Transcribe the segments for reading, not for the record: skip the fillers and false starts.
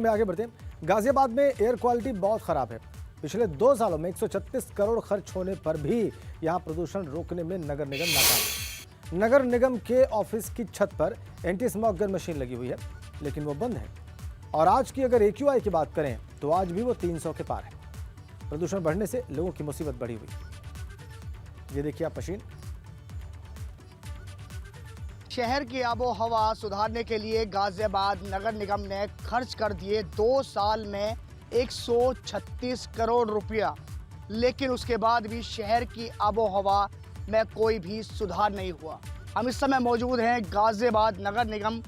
में आगे बढ़ते हैं। गाजियाबाद में एयर क्वालिटी बहुत खराब है। पिछले 2 सालों में 136 करोड़ खर्च होने पर भी यहां प्रदूषण रोकने में नगर निगम नाकाम है। नगर निगम के ऑफिस की छत पर एंटी स्मॉग गन मशीन लगी हुई है, लेकिन वो बंद है। और आज की अगर AQI की बात करें तो आज भी वो 300 के पार है। प्रदूषण बढ़ने से लोगों की मुसीबत बढ़ी हुई। ये देखिए आप मशीन। शहर की आबो हवा सुधारने के लिए गाजियाबाद नगर निगम ने खर्च कर दिए 2 साल में 136 करोड़ रुपया, लेकिन उसके बाद भी शहर की आबो हवा में कोई भी सुधार नहीं हुआ। हम इस समय मौजूद हैं गाजियाबाद नगर निगम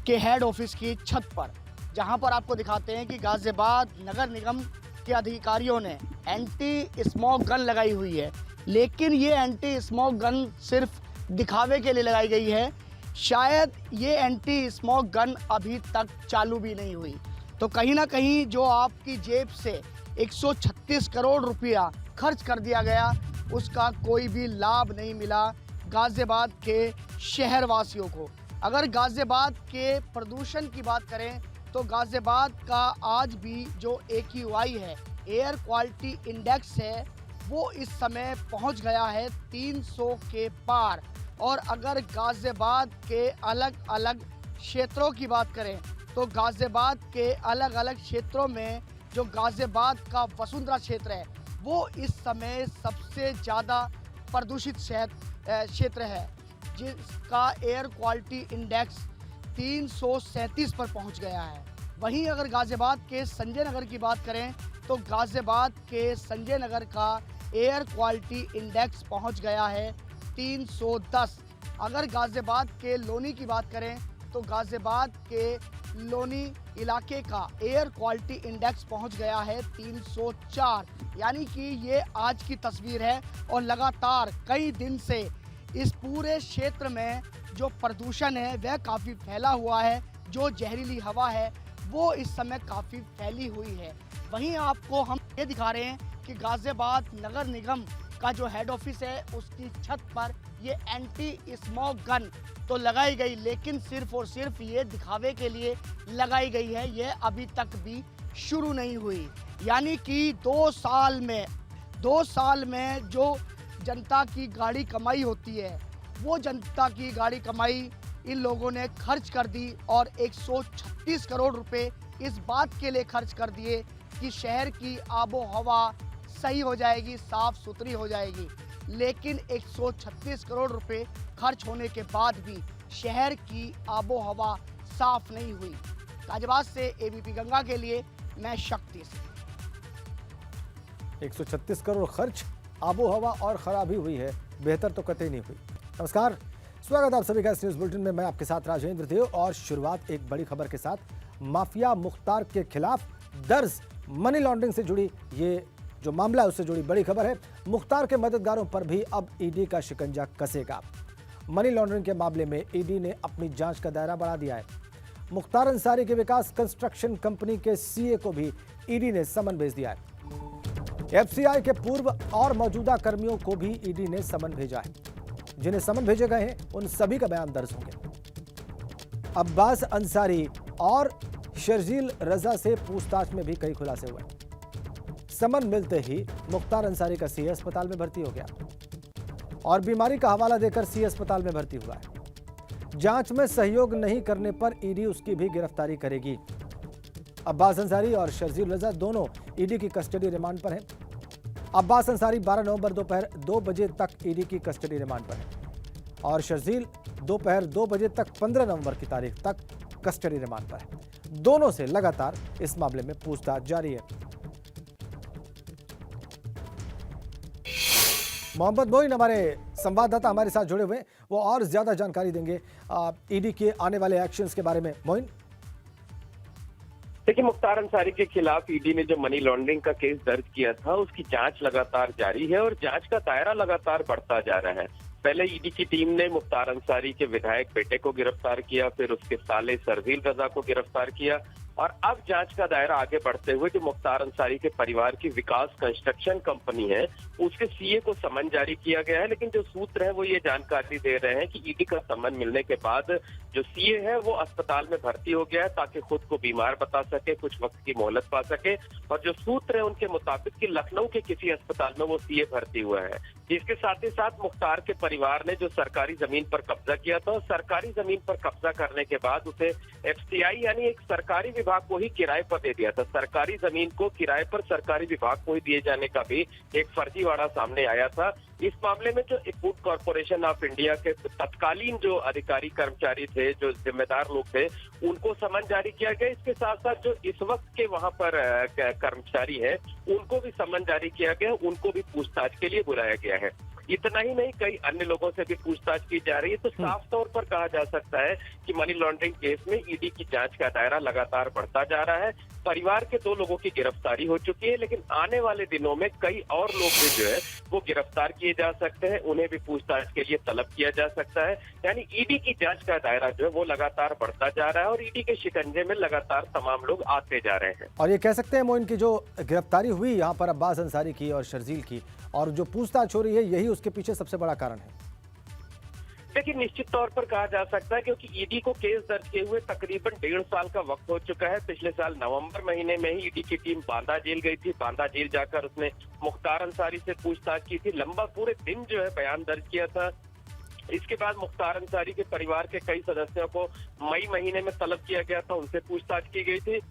के हेड ऑफिस की छत पर, जहां पर आपको दिखाते हैं कि गाजियाबाद नगर निगम के अधिकारियों ने एंटी स्मॉग गन लगाई हुई है, लेकिन ये एंटी स्मॉग गन सिर्फ दिखावे के लिए लगाई गई है। शायद ये एंटी स्मॉग गन अभी तक चालू भी नहीं हुई। तो कहीं ना कहीं जो आपकी जेब से 136 करोड़ रुपया खर्च कर दिया गया, उसका कोई भी लाभ नहीं मिला गाजियाबाद के शहरवासियों को। अगर गाजियाबाद के प्रदूषण की बात करें तो गाजियाबाद का आज भी जो AQI है, एयर क्वालिटी इंडेक्स है, वो इस समय पहुंच गया है 300 के पार। और अगर गाजियाबाद के अलग अलग क्षेत्रों की बात करें तो गाजियाबाद के अलग अलग क्षेत्रों में जो गाजियाबाद का वसुंधरा क्षेत्र है, वो इस समय सबसे ज़्यादा प्रदूषित क्षेत्र है, जिसका एयर क्वालिटी इंडेक्स 337 पर पहुंच गया है। वहीं अगर गाजियाबाद के संजय नगर की बात करें तो गाजियाबाद के संजय नगर का एयर क्वालिटी इंडेक्स पहुंच गया है 310। अगर गाजियाबाद के लोनी की बात करें तो गाजियाबाद के लोनी इलाके का एयर क्वालिटी इंडेक्स पहुंच गया है 304। यानी कि ये आज की तस्वीर है और लगातार कई दिन से इस पूरे क्षेत्र में जो प्रदूषण है वह काफ़ी फैला हुआ है। जो जहरीली हवा है वो इस समय काफ़ी फैली हुई है। वहीं आपको हम ये दिखा रहे हैं कि गाजियाबाद नगर निगम का जो हेड ऑफिस है उसकी छत पर ये एंटी स्मॉग गन तो लगाई गई, लेकिन सिर्फ और सिर्फ ये दिखावे के लिए लगाई गई है। ये अभी तक भी शुरू नहीं हुई। यानी कि 2 साल में जो जनता की गाड़ी कमाई होती है, वो जनता की गाड़ी कमाई इन लोगों ने खर्च कर दी और 136 करोड़ रुपए इस बात के लिए खर्च कर दिए कि शहर की आबो हवा सही हो जाएगी, साफ सुथरी हो जाएगी। लेकिन 136 करोड़ रुपए खर्च होने के बाद भी शहर की आबो हवा साफ नहीं हुई। गाजियाबाद से ABP गंगा के लिए मैं शक्ति से। 136 करोड़ खर्च, आबो हवा और खराबी हुई है, बेहतर तो कतई नहीं हुई। नमस्कार, स्वागत आप सभी का इस न्यूज बुलेटिन में। मैं आपके साथ राजेंद्र देव और शुरुआत एक बड़ी खबर के साथ। माफिया मुख्तार के खिलाफ दर्ज मनी लॉन्ड्रिंग से जुड़ी ये जो मामला है उससे जुड़ी बड़ी खबर है। मुख्तार के मददगारों पर भी अब ED का शिकंजा कसेगा। मनी लॉन्ड्रिंग के मामले में ED ने अपनी जांच का दायरा बढ़ा दिया है। मुख्तार अंसारी के विकास कंस्ट्रक्शन कंपनी के CA को भी ED ने समन भेज दिया है। FCI के पूर्व और मौजूदा कर्मियों को भी ED ने समन भेजा है। जिन्हें समन भेजे गए हैं उन सभी का बयान दर्ज होंगे। अब्बास अंसारी और शर्जील रजा से पूछताछ में भी कई खुलासे हुए। समन मिलते ही मुख्तार अंसारी का CA अस्पताल में भर्ती हो गया और बीमारी का हवाला देकर CA अस्पताल में भर्ती हुआ है। जांच में सहयोग नहीं करने पर ED उसकी भी गिरफ्तारी करेगी। अब्बास अंसारी और शर्जील रजा दोनों ED की कस्टडी रिमांड पर हैं। अब्बास अंसारी 12 नवंबर दोपहर 2 बजे तक ED की कस्टडी रिमांड पर है और शर्जील दोपहर 2 बजे तक 15 नवंबर की तारीख तक कस्टडी रिमांड पर है। दोनों से लगातार इस मामले में पूछताछ जारी है। मोहम्मद मोइन हमारे संवाददाता हमारे साथ जुड़े हुए, वो और ज्यादा जानकारी देंगे ED के आने वाले एक्शंस के बारे में। मोइन, देखिए, मुख्तार अंसारी के खिलाफ ED ने जो मनी लॉन्ड्रिंग का केस दर्ज किया था उसकी जांच लगातार जारी है और जांच का दायरा लगातार बढ़ता जा रहा है। पहले ED की टीम ने मुख्तार अंसारी के विधायक बेटे को गिरफ्तार किया, फिर उसके साले शर्जील रजा को गिरफ्तार किया और अब जांच का दायरा आगे बढ़ते हुए जो मुख्तार अंसारी के परिवार की विकास कंस्ट्रक्शन कंपनी है उसके सीए को समन जारी किया गया है। लेकिन जो सूत्र है वो ये जानकारी दे रहे हैं कि ईडी का समन मिलने के बाद जो सीए है वो अस्पताल में भर्ती हो गया है ताकि खुद को बीमार बता सके, कुछ वक्त की मोहलत पा सके। और जो सूत्र है उनके मुताबिक कि लखनऊ के किसी अस्पताल में वो सीए भर्ती हुआ है। इसके साथ ही साथ मुख्तार के परिवार ने जो सरकारी जमीन पर कब्जा किया था, सरकारी जमीन पर कब्जा करने के बाद उसे एफसीआई यानी एक सरकारी विभाग को ही किराए पर दे दिया था। सरकारी जमीन को किराए पर सरकारी विभाग को ही दिए जाने का भी एक फर्जीवाड़ा सामने आया था। इस मामले में जो फूड कॉर्पोरेशन ऑफ इंडिया के तत्कालीन जो अधिकारी कर्मचारी थे, जो जिम्मेदार लोग थे, उनको समन जारी किया गया। इसके साथ साथ जो इस वक्त के वहां पर कर्मचारी हैं उनको भी समन जारी किया गया, उनको भी पूछताछ के लिए बुलाया गया है। इतना ही नहीं, कई अन्य लोगों से भी पूछताछ की जा रही है। तो साफ तौर पर कहा जा सकता है कि मनी लॉन्ड्रिंग केस में ईडी की जांच का दायरा लगातार बढ़ता जा रहा है। परिवार के 2 लोगों की गिरफ्तारी हो चुकी है, लेकिन आने वाले दिनों में कई और लोग भी जो है वो गिरफ्तार किए जा सकते हैं, उन्हें भी पूछताछ के लिए तलब किया जा सकता है। यानी ईडी की जांच का दायरा जो है वो लगातार बढ़ता जा रहा है और ईडी के शिकंजे में लगातार तमाम लोग आते जा रहे हैं। और ये कह सकते हैं मोइन की जो गिरफ्तारी हुई यहाँ पर अब्बास अंसारी की और शर्जील की, और जो पूछताछ हो रही है, यही उसके पीछे सबसे बड़ा कारण है। देखिए, निश्चित तौर पर कहा जा सकता है क्योंकि ईडी को केस दर्ज किए हुए तकरीबन 1.5 साल का वक्त हो चुका है। पिछले साल नवंबर महीने में ही ईडी की टीम बांदा जेल गई थी। बांदा जेल जाकर उसने मुख्तार अंसारी से पूछताछ की थी, लंबा पूरे दिन जो है बयान दर्ज किया था। इसके बाद मुख्तार अंसारी के परिवार के कई सदस्यों को मई महीने में तलब किया गया था, उनसे पूछताछ की गई थी।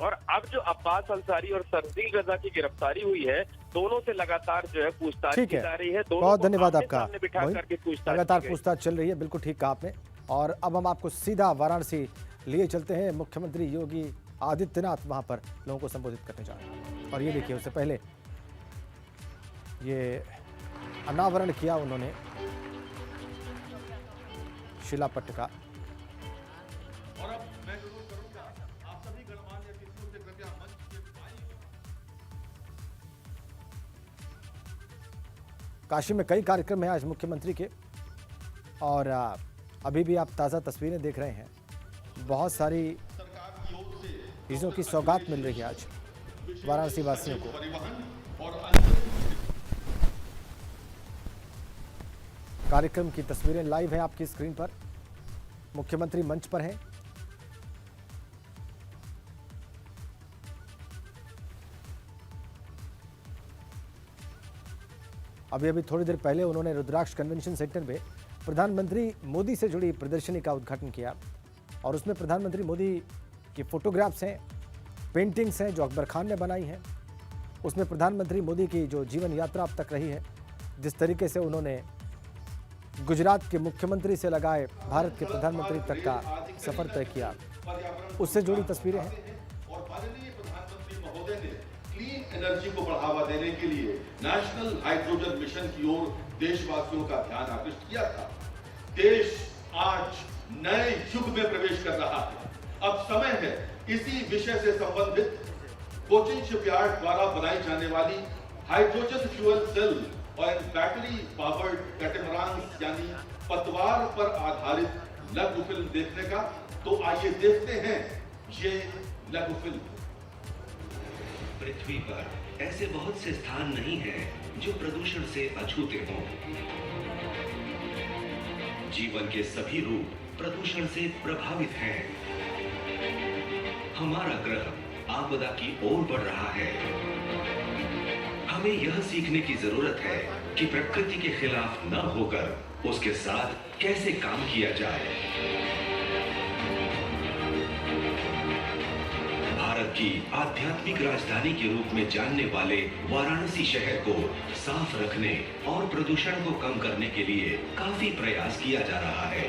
और अब जो अब्बास अंसारी और शर्जील रजा की गिरफ्तारी हुई है, दोनों से लगातार जो है पूछताछ की जा रही है। बहुत धन्यवाद आपका। लगातार पूछताछ चल रही है, बिल्कुल ठीक कहा आपने। और अब हम आपको सीधा वाराणसी लिए चलते हैं। मुख्यमंत्री योगी आदित्यनाथ वहां पर लोगों को संबोधित करने जा रहे हैं। और ये देखिए, उससे पहले ये अनावरण किया उन्होंने शिलापट्ट का। काशी में कई कार्यक्रम हैं आज मुख्यमंत्री के, और अभी भी आप ताज़ा तस्वीरें देख रहे हैं। बहुत सारी चीज़ों की सौगात मिल रही है आज वाराणसी वासियों को। कार्यक्रम की तस्वीरें लाइव हैं आपकी स्क्रीन पर। मुख्यमंत्री मंच पर हैं। अभी थोड़ी देर पहले उन्होंने रुद्राक्ष कन्वेंशन सेंटर में प्रधानमंत्री मोदी से जुड़ी प्रदर्शनी का उद्घाटन किया, और उसमें प्रधानमंत्री मोदी की फोटोग्राफ्स हैं, पेंटिंग्स हैं जो अकबर खान ने बनाई हैं। उसमें प्रधानमंत्री मोदी की जो जीवन यात्रा अब तक रही है, जिस तरीके से उन्होंने गुजरात के मुख्यमंत्री से लगाए भारत के प्रधानमंत्री तक का सफर तय किया, उससे जुड़ी तस्वीरें हैं। क्लीन एनर्जी को बढ़ावा देने के लिए नेशनल हाइड्रोजन मिशन की ओर देशवासियों का ध्यान आकृष्ट किया था। देश आज नए युग में प्रवेश कर रहा है। अब समय है इसी विषय से संबंधित कोचिन शिपयार्ड द्वारा बनाई जाने वाली हाइड्रोजन फ्यूल सेल और बैटरी पावर्ड कैटेमरान्स यानी पतवार पर आधारित लघु फिल्म देखने का। तो आइए देखते हैं ये लघु फिल्म। पृथ्वी पर ऐसे बहुत से स्थान नहीं हैं जो प्रदूषण से अछूते हों। जीवन के सभी रूप प्रदूषण से प्रभावित हैं। हमारा ग्रह आपदा की ओर बढ़ रहा है। हमें यह सीखने की जरूरत है कि प्रकृति के खिलाफ न होकर उसके साथ कैसे काम किया जाए। भारत की आध्यात्मिक राजधानी के रूप में जानने वाले वाराणसी शहर को साफ रखने और प्रदूषण को कम करने के लिए काफी प्रयास किया जा रहा है।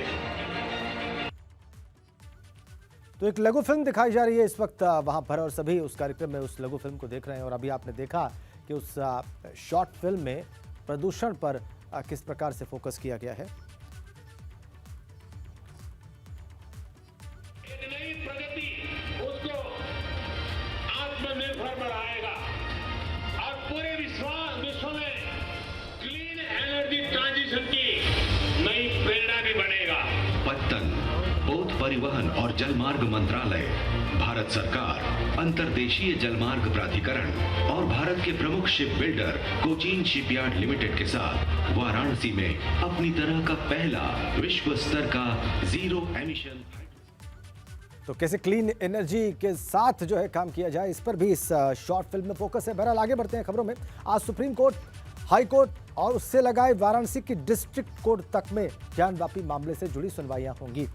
तो एक लघु फिल्म दिखाई जा रही है इस वक्त वहां पर, और सभी उस कार्यक्रम में उस लघु फिल्म को देख रहे हैं। और अभी आपने देखा कि उस शॉर्ट फिल्म में प्रदूषण पर किस प्रकार से फोकस किया गया है। आत्मनिर्भर बढ़ाएगा और पूरे विश्व में क्लीन एनर्जी ट्रांजिशन की नई प्रेरणा भी बनेगा। पत्तन, बोथ परिवहन और जलमार्ग मंत्रालय, भारत सरकार, अंतर्देशीय जलमार्ग प्राधिकरण और भारत के प्रमुख ship builder Cochin shipyard limited के साथ वाराणसी में अपनी तरह का पहला विश्व स्तर का जीरो एमिशन। तो कैसे क्लीन एनर्जी के साथ जो है काम किया जाए, इस पर भी इस शॉर्ट फिल्म में फोकस है। बहरहाल आगे बढ़ते हैं खबरों में। आज सुप्रीम कोर्ट, हाई कोर्ट और उससे लगाए वाराणसी की डिस्ट्रिक्ट कोर्ट तक में ज्ञानवापी मामले से जुड़ी सुनवाइयां होंगी।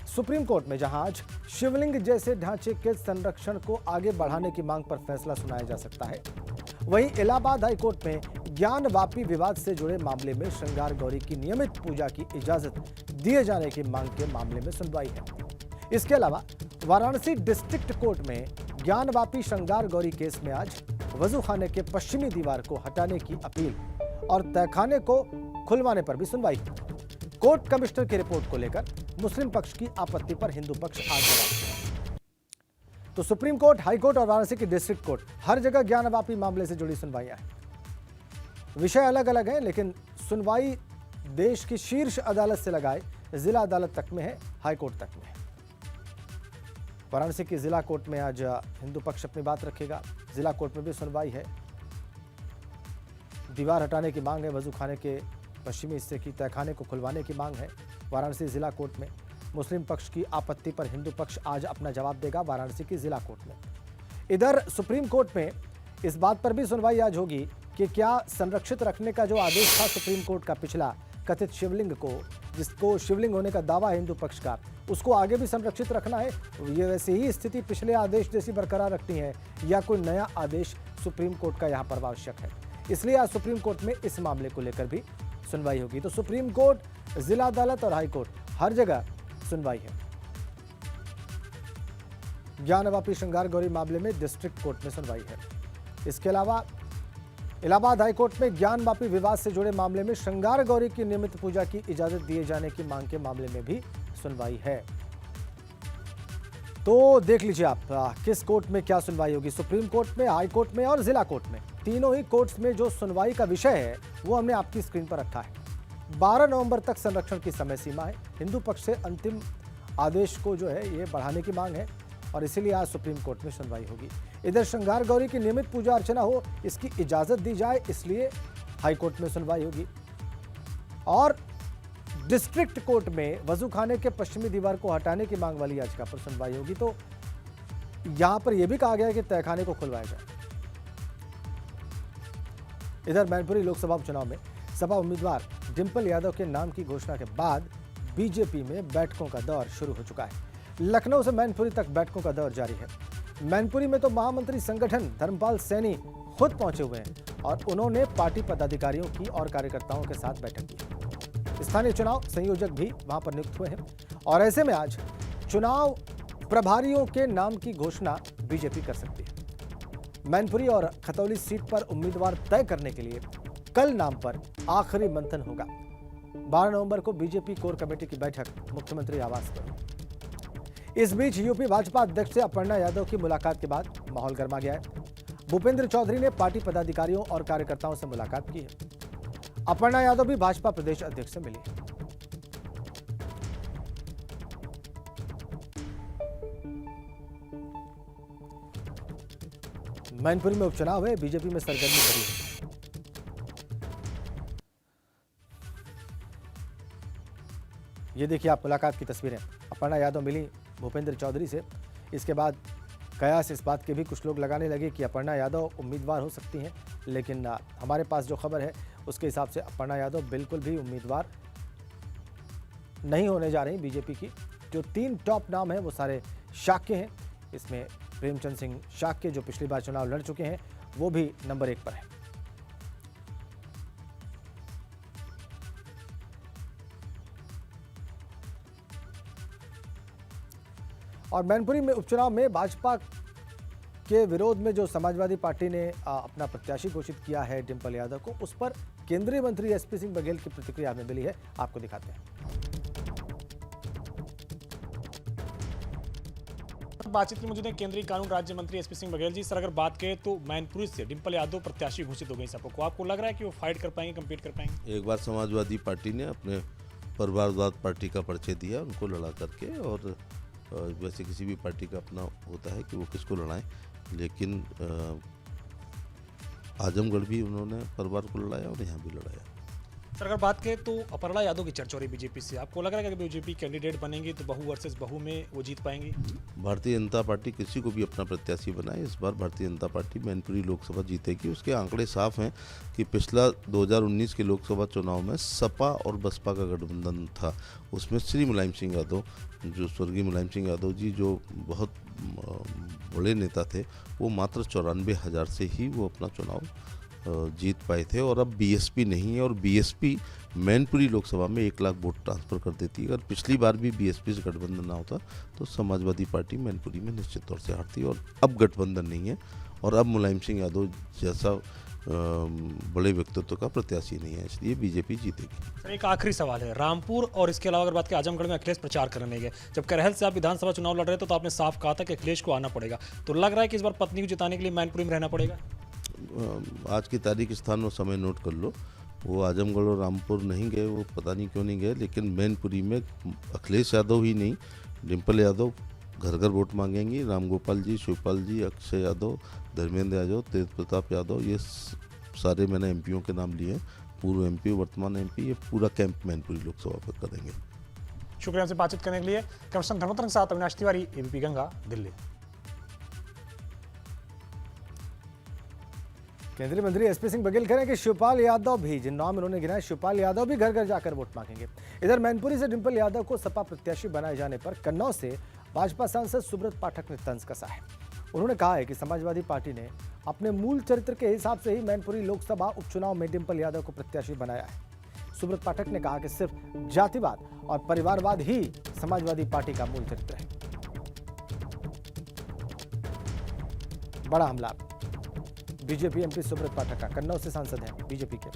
सुप्रीम कोर्ट में जहां आज शिवलिंग जैसे ढांचे के संरक्षण को आगे बढ़ाने की मांग पर फैसला सुनाया जा सकता है, वहीं इलाहाबाद हाई कोर्ट में ज्ञानवापी विवाद से जुड़े मामले में श्रृंगार गौरी की नियमित पूजा की इजाजत दिए जाने की मांग के मामले में सुनवाई है। इसके अलावा वाराणसी डिस्ट्रिक्ट कोर्ट में ज्ञानवापी श्रृंगार गौरी केस में आज वजूखाने के पश्चिमी दीवार को हटाने की अपील और तहखाने को खुलवाने पर भी सुनवाई। कोर्ट कमिश्नर की रिपोर्ट को लेकर मुस्लिम पक्ष की आपत्ति पर हिंदू पक्ष आज जवाब। तो सुप्रीम कोर्ट, हाई कोर्ट और वाराणसी की डिस्ट्रिक्ट कोर्ट, हर जगह ज्ञानवापी मामले से जुड़ी सुनवाइयां हैं। विषय अलग अलग हैं, लेकिन सुनवाई देश की शीर्ष अदालत से लगाए जिला अदालत तक में है, हाई कोर्ट तक में है। वाराणसी की जिला कोर्ट में आज हिंदू पक्ष अपनी बात रखेगा। जिला कोर्ट में भी सुनवाई है। दीवार हटाने की मांग है, वजूखाने के पश्चिमी हिस्से की तहखाने को खुलवाने की मांग है वाराणसी जिला कोर्ट में। मुस्लिम पक्ष की आपत्ति पर हिंदू पक्ष आज अपना जवाब देगा वाराणसी की जिला कोर्ट में। इधर सुप्रीम कोर्ट में इस बात पर भी सुनवाई आज होगी कि क्या संरक्षित रखने का जो आदेश था सुप्रीम कोर्ट का पिछला, कथित शिवलिंग को, जिसको शिवलिंग होने का दावा है हिंदू पक्ष का, उसको आगे भी संरक्षित रखना है, ये वैसे ही स्थिति पिछले आदेश जैसी बरकरार रखनी है या कोई नया आदेश सुप्रीम कोर्ट का यहाँ पर आवश्यक है। इसलिए आज सुप्रीम कोर्ट में इस मामले को लेकर भी सुनवाई होगी। तो सुप्रीम कोर्ट, जिला अदालत और हाई कोर्ट, हर जगह सुनवाई है। ज्ञानवापी श्रृंगार गौरी मामले में डिस्ट्रिक्ट कोर्ट में सुनवाई है। इसके अलावा इलाहाबाद हाई कोर्ट में ज्ञानवापी विवाद से जुड़े मामले में श्रृंगार गौरी की नियमित पूजा की इजाजत दिए जाने की मांग के मामले में भी सुनवाई है। तो देख लीजिए आप किस कोर्ट में क्या सुनवाई होगी। सुप्रीम कोर्ट में, हाई कोर्ट में और जिला कोर्ट में, तीनों ही कोर्ट्स में जो सुनवाई का विषय है वो हमने आपकी स्क्रीन पर रखा है। 12 नवंबर तक संरक्षण की समय सीमा है। हिंदू पक्ष से अंतिम आदेश को जो है ये बढ़ाने की मांग है और इसीलिए आज सुप्रीम कोर्ट में सुनवाई होगी। इधर श्रृंगार गौरी की नियमित पूजा अर्चना हो, इसकी इजाजत दी जाए, इसलिए हाई कोर्ट में सुनवाई होगी। और डिस्ट्रिक्ट कोर्ट में वजूखाने के पश्चिमी दीवार को हटाने की मांग वाली याचिका पर सुनवाई होगी। तो यहां पर यह भी कहा गया है कि तहखाने को खुलवाया जाए। इधर मैनपुरी लोकसभा उपचुनाव में सपा उम्मीदवार डिंपल यादव के नाम की घोषणा के बाद बीजेपी में बैठकों का दौर शुरू हो चुका है। लखनऊ से मैनपुरी तक बैठकों का दौर जारी है। मैनपुरी में तो महामंत्री संगठन धर्मपाल सैनी खुद पहुंचे हुए हैं और उन्होंने पार्टी पदाधिकारियों की और कार्यकर्ताओं के साथ बैठक की। स्थानीय चुनाव संयोजक भी वहां पर नियुक्त हुए हैं और ऐसे में आज चुनाव प्रभारियों के नाम की घोषणा बीजेपी कर सकती है। मैनपुरी और खतौली सीट पर उम्मीदवार तय करने के लिए कल नाम पर आखिरी मंथन होगा। 12 नवंबर को बीजेपी कोर कमेटी की बैठक मुख्यमंत्री आवास पर। इस बीच यूपी भाजपा अध्यक्ष से अपर्णा यादव की मुलाकात के बाद माहौल गर्मा गया है। भूपेंद्र चौधरी ने पार्टी पदाधिकारियों और कार्यकर्ताओं से मुलाकात की है। अपर्णा यादव भी भाजपा प्रदेश अध्यक्ष से मिली है। मैनपुरी में उपचुनाव है, बीजेपी में सरगर्मी बढ़ी है। ये देखिए आप मुलाकात की तस्वीरें। अपर्णा यादव मिली भूपेंद्र चौधरी से। इसके बाद कयास इस बात के भी कुछ लोग लगाने लगे कि अपर्णा यादव उम्मीदवार हो सकती हैं, लेकिन हमारे पास जो खबर है उसके हिसाब से अपर्णा यादव बिल्कुल भी उम्मीदवार नहीं होने जा रही बीजेपी की। जो 3 टॉप नाम हैं वो सारे शाक्य हैं। इसमें प्रेमचंद सिंह शाक्य जो पिछली बार चुनाव लड़ चुके हैं वो भी नंबर 1 पर है। और मैनपुरी में उपचुनाव में भाजपा के विरोध में जो समाजवादी पार्टी ने अपना प्रत्याशी घोषित किया है डिंपल यादव को, उस पर केंद्रीय मंत्री एसपी सिंह बघेल की प्रतिक्रिया हमें मिली है, आपको दिखाते हैं। बातचीत की मौजूद है केंद्रीय कानून राज्य मंत्री एसपी सिंह बघेल जी। सर अगर बात करें तो मैनपुरी से डिंपल यादव प्रत्याशी घोषित हो गई सबको, आपको लग रहा है कि वो फाइट कर पाएंगे, कम्पीट कर पाएंगे? एक बार समाजवादी पार्टी ने अपने परिवारवाद पार्टी का परिचय दिया, उनको लड़ा करके, और वैसे किसी भी पार्टी का अपना होता है कि वो किसको लड़ाएं, लेकिन आजमगढ़ भी उन्होंने परिवार को लड़ाया और यहाँ भी लड़ाया। सर अगर बात करें तो अपर्णा यादव की चर्चा हो रही बीजेपी से, आपको लग रहा है कि बीजेपी कैंडिडेट बनेंगे तो बहू वर्सेस बहू में वो जीत पाएंगी? भारतीय जनता पार्टी किसी को भी अपना प्रत्याशी बनाए, इस बार भारतीय जनता पार्टी मैनपुरी लोकसभा जीतेगी। उसके आंकड़े साफ हैं कि पिछला 2019 के लोकसभा चुनाव में सपा और बसपा का गठबंधन था, उसमें श्री मुलायम सिंह यादव, जो स्वर्गीय मुलायम सिंह यादव जी जो बहुत बड़े नेता थे, वो मात्र 94,000 से ही वो अपना चुनाव जीत पाए थे। और अब बीएसपी नहीं है, और बीएसपी मैनपुरी लोकसभा में 1 लाख वोट ट्रांसफर कर देती है। अगर पिछली बार भी बीएसपी से गठबंधन ना होता तो समाजवादी पार्टी मैनपुरी में निश्चित तौर से हारती, और अब गठबंधन नहीं है, और अब मुलायम सिंह यादव जैसा बड़े व्यक्तित्व का प्रत्याशी नहीं है, इसलिए बीजेपी जीतेगी। सर एक आखिरी सवाल है, रामपुर और इसके अलावा अगर बात करें आजमगढ़ में अखिलेश प्रचार करने गए, जब करहल से आप विधानसभा चुनाव लड़ रहे थे तो आपने साफ कहा था कि अखिलेश को आना पड़ेगा, तो लग रहा है कि इस बार पत्नी को जिताने के लिए मैनपुरी में रहना पड़ेगा? आज की तारीख, स्थान और समय नोट कर लो। वो आजमगढ़ और रामपुर नहीं गए, वो पता नहीं क्यों नहीं गए, लेकिन मैनपुरी में अखिलेश यादव ही नहीं, डिम्पल यादव घर घर वोट मांगेंगी। रामगोपाल जी, शिवपाल जी, अक्षय यादव, धर्मेंद्र यादव, तेज प्रताप यादव, ये सारे मैंने एमपीओं के नाम लिए, पूर्व एमपी, वर्तमान एमपी, ये पूरा कैंप मैनपुरी लोकसभा पर करेंगे। शुक्रिया हमसे बातचीत करने के लिए। कमिश्नर धर्मोत्तम के साथ अविनाश तिवारी, एबीपी गंगा, दिल्ली। केंद्रीय मंत्री एसपी सिंह बघेल कह रहे हैं कि शिवपाल यादव भी, जिन नाम उन्होंने गिनाए, शिवपाल यादव भी घर घर जाकर वोट मांगेंगे। इधर मैनपुरी से डिंपल यादव को सपा प्रत्याशी बनाए जाने पर कन्नौज से भाजपा सांसद सुब्रत पाठक ने तंज कसा है। उन्होंने कहा है कि समाजवादी पार्टी ने अपने मूल चरित्र के हिसाब से ही मैनपुरी लोकसभा उपचुनाव में डिंपल यादव को प्रत्याशी बनाया है। सुब्रत पाठक ने कहा कि सिर्फ जातिवाद और परिवारवाद ही समाजवादी पार्टी का मूल चरित्र है। बड़ा हमला, बीजेपी एमपी सुब्रत पाठक का, कन्नौज से सांसद हैं बीजेपी के,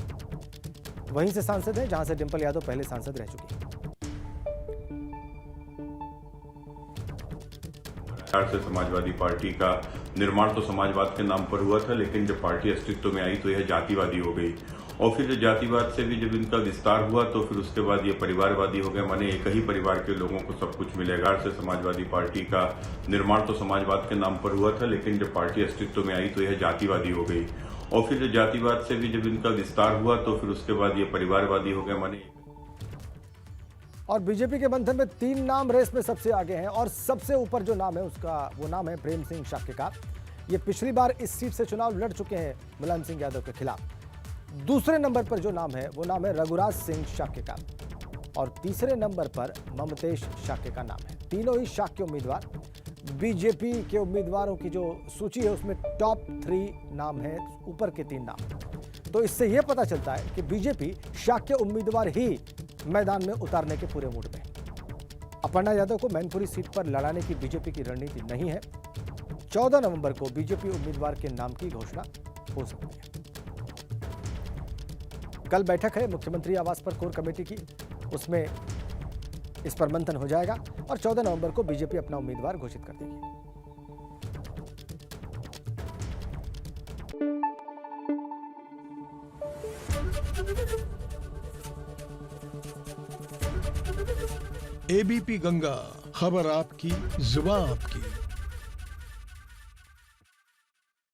वहीं से सांसद हैं जहां से डिंपल यादव पहले सांसद रह चुकी हैं। से समाजवादी पार्टी का निर्माण तो समाजवाद के नाम पर हुआ था, लेकिन जब पार्टी अस्तित्व में आई तो यह जातिवादी हो गई, और फिर जातिवाद से भी जब इनका विस्तार हुआ तो फिर उसके बाद ये परिवारवादी हो गए, माने एक ही परिवार के लोगों को सब कुछ मिलेगा। से समाजवादी पार्टी का निर्माण तो समाजवाद के नाम पर हुआ था, लेकिन जब पार्टी अस्तित्व में आई तो यह जातिवादी हो गई, और फिर जातिवाद से भी जब इनका विस्तार हुआ तो फिर उसके बाद ये परिवारवादी हो गए, माने। और बीजेपी के मंथन में 3 नाम रेस में सबसे आगे हैं, और सबसे ऊपर जो नाम है उसका वो नाम है प्रेम सिंह शाक्य का। ये पिछली बार इस सीट से चुनाव लड़ चुके हैं मुलायम सिंह यादव के खिलाफ। दूसरे नंबर पर जो नाम है वो नाम है रघुराज सिंह शाक्य का, और तीसरे नंबर पर ममतेश शाक्य का नाम है। तीनों ही शाक्य उम्मीदवार, बीजेपी के उम्मीदवारों की जो सूची है उसमें टॉप 3 नाम है, ऊपर के 3 नाम। तो इससे यह पता चलता है कि बीजेपी शाक्य उम्मीदवार ही मैदान में उतारने के पूरे मूड में। अपर्णा यादव को मैनपुरी सीट पर लड़ाने की बीजेपी की रणनीति नहीं है। 14 नवंबर को बीजेपी उम्मीदवार के नाम की घोषणा हो सकती है। कल बैठक है मुख्यमंत्री आवास पर कोर कमेटी की, उसमें इस पर मंथन हो जाएगा, और 14 नवंबर को बीजेपी अपना उम्मीदवार घोषित कर देगी। एबीपी गंगा, खबर आपकी, जुबान आपकी।